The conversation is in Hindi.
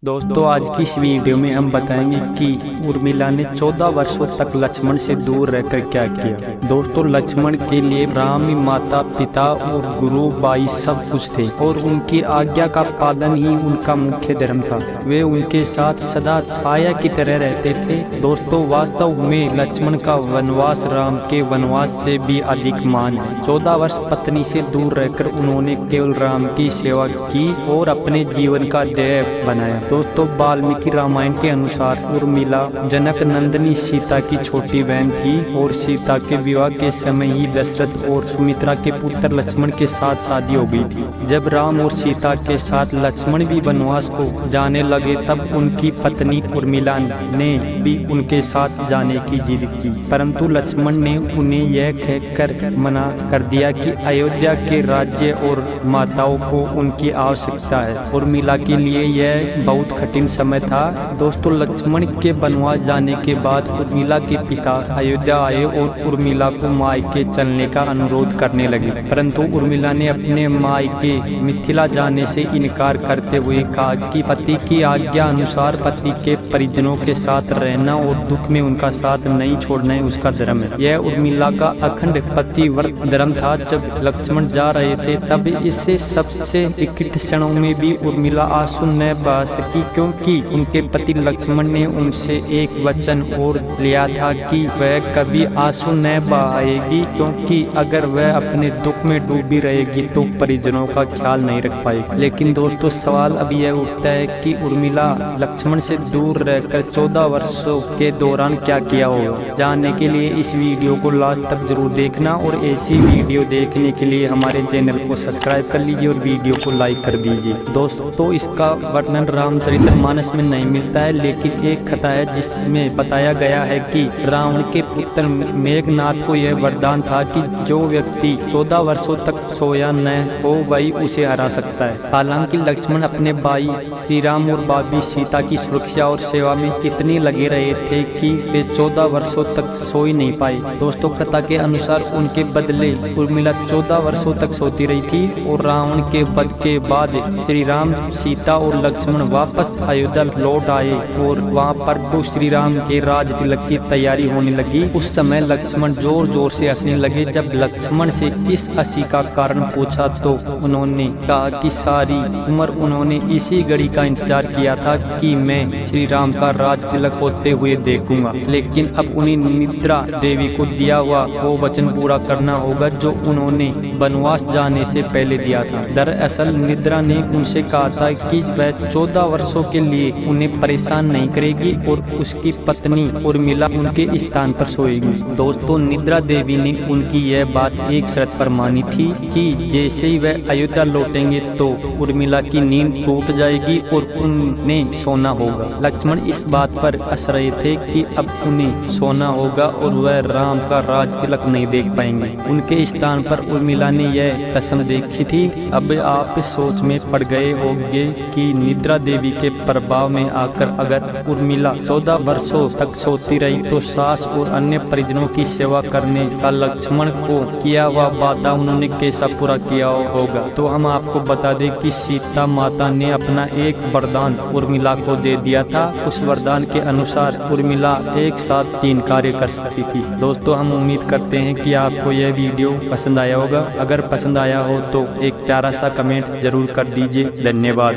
दोस्तों आज की इस वीडियो में हम बताएंगे कि उर्मिला ने 14 वर्षों तक लक्ष्मण से दूर रहकर क्या किया। दोस्तों लक्ष्मण के लिए राम माता पिता और गुरु भाई सब कुछ थे और उनकी आज्ञा का पालन ही उनका मुख्य धर्म था। वे उनके साथ सदा छाया की तरह रहते थे। दोस्तों वास्तव में लक्ष्मण का वनवास राम के वनवास से भी अधिक महान है। 14 वर्ष पत्नी से दूर रहकर उन्होंने केवल राम की सेवा की और अपने जीवन का ध्येय बनाया। दोस्तों वाल्मीकि रामायण के अनुसार उर्मिला जनक नंदिनी सीता की छोटी बहन थी और सीता के विवाह के समय ही दशरथ और सुमित्रा के पुत्र लक्ष्मण के साथ शादी हो गई थी। जब राम और सीता के साथ लक्ष्मण भी वनवास को जाने लगे तब उनकी पत्नी उर्मिला ने भी उनके साथ जाने की जिद की, परंतु लक्ष्मण ने उन्हें यह कहकर मना कर दिया कि अयोध्या के राज्य और माताओं को उनकी आवश्यकता है। उर्मिला के लिए यह बहुत कठिन समय था। दोस्तों लक्ष्मण के वनवास जाने के बाद उर्मिला के पिता अयोध्या आए और उर्मिला को मायके चलने का अनुरोध करने लगे, परंतु उर्मिला ने अपने मायके मिथिला जाने से इनकार करते हुए कहा कि पति की आज्ञा अनुसार पति के परिजनों के साथ रहना और दुख में उनका साथ नहीं छोड़ना ही उसका धर्म है। यह उर्मिला का अखंड पतिव्रत धर्म था। जब लक्ष्मण जा रहे थे तब इससे सबसे विकट क्षणों में भी उर्मिला आंसू न बहा सकी, क्योंकि उनके पति लक्ष्मण ने उनसे एक वचन और लिया था कि वह कभी आंसू न बहाएगी, क्योंकि अगर वह अपने दुख में डूबी रहेगी तो परिजनों का ख्याल नहीं रख पाएगी। लेकिन दोस्तों सवाल अब यह उठता है कि उर्मिला लक्ष्मण से दूर रहकर 14 वर्षों के दौरान क्या किया होगा। जानने के लिए इस वीडियो को लास्ट तक जरूर देखना और ऐसी वीडियो देखने के लिए हमारे चैनल को सब्सक्राइब कर लीजिए और वीडियो को लाइक कर दीजिए। दोस्तों इसका वर्णन रामचरितमानस में नहीं मिलता है, लेकिन एक कथा है जिसमें बताया गया है कि रावण के पुत्र मेघनाथ को यह वरदान था कि जो व्यक्ति 14 वर्षों तक सोया न हो वही उसे हरा सकता है। हालांकि लक्ष्मण अपने भाई श्री राम और भाभी सीता की सुरक्षा और सेवा में इतने लगे रहे थे कि वे 14 वर्षों तक सो ही नहीं पाए। दोस्तों कथा के अनुसार उनके बदले उर्मिला 14 वर्षों तक सोती रही थी और रावण के वध के बाद श्री राम सीता और लक्ष्मण वापस अयोध्या लौट आए और वहां पर तो श्री राम के राज तिलक की तैयारी होने लगी। उस समय लक्ष्मण जोर जोर से हंसने लगे। जब लक्ष्मण से इस हंसी का कारण पूछा तो उन्होंने कहा कि सारी उम्र उन्होंने इसी घड़ी का इंतजार किया था कि मैं श्री राम का राज तिलक होते हुए देखूंगा, लेकिन अब उन्हें निद्रा देवी को दिया हुआ वो वचन पूरा करना होगा जो उन्होंने वनवास जाने से पहले दिया था। दरअसल निद्रा ने उनसे कहा था कि वह 14 वर्षों के लिए उन्हें परेशान नहीं करेगी और उसकी पत्नी उर्मिला उनके स्थान पर सोएगी। दोस्तों निद्रा देवी ने उनकी यह बात एक शर्त पर मानी थी कि जैसे ही वह अयोध्या लौटेंगे तो उर्मिला की नींद टूट जाएगी और उन्हें सोना होगा। लक्ष्मण इस बात पर हंस रहे थे कि अब उन्हें सोना होगा और वह राम का राज तिलक नहीं देख पाएंगे। उनके स्थान पर उर्मिला ने यह कसम देखी थी। अब आप सोच में पड़ गए होंगे कि निद्रा देवी के प्रभाव में आकर अगर उर्मिला 14 वर्षों तक सोती रही तो सास और अन्य परिजनों की सेवा करने का लक्ष्मण को किया हुआ वादा उन्होंने कैसा पूरा किया होगा। तो हम आपको बता दें कि सीता माता ने अपना एक वरदान उर्मिला को दे दिया था। उस वरदान के अनुसार उर्मिला एक साथ 3 कार्य कर सकती थी। दोस्तों हम उम्मीद करते हैं कि आपको यह वीडियो पसंद आया होगा। अगर पसंद आया हो तो एक प्यारा सा कमेंट जरूर कर दीजिए। धन्यवाद।